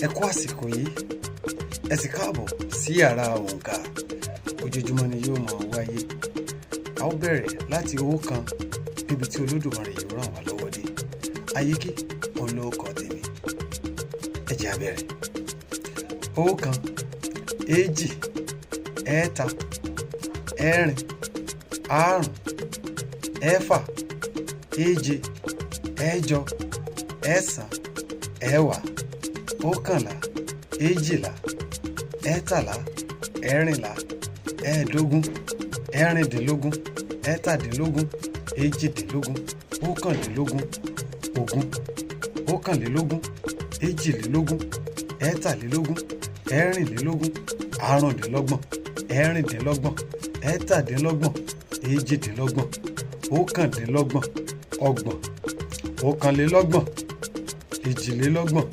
ẹ kú àsìkò yìí, ẹ sì káàbọ̀ sí yàrá òǹkà. Ojoojúmọ́ ni yóò máa wáyé. A ó bẹ̀rẹ̀ láti owó kan níbi tí Olódùmarè yóò ràn wá lọ́wọ́ dé. Ayíkí olóòkọ tèmi. Ẹ jẹ́ á bẹ̀rẹ̀. Owó kan, èjì, ẹ̀ta, ẹ̀rin, àrún, ẹ̀fà, èje, ẹ̀jọ, ẹ̀sán, ẹ̀wá, ọ̀kànlá, èjìlá, ẹ̀tàlá, ẹ̀rìnlá, ẹ̀ẹ́dógún, ẹ̀rìndínlógún, ẹ̀tàdínlógún, èjìdínlógún, ọ̀kàndínlógún, ogún, ọ̀kànlélógún, èjìlélógún, ẹ̀tàlélógún, ẹ̀rìnlélógún, àrùndínlọ́gbọ̀n, ẹ̀rìndínlọ́gbọ̀n, ẹ̀tàdínlọ́gbọ̀n, èjìdínlọ́gbọ̀n, ọ̀kàndínlọ́gbọ̀n, ọgbọ̀n, ọ̀kànlélọ́gbọ̀n, èjìlélọ́gbọ̀n,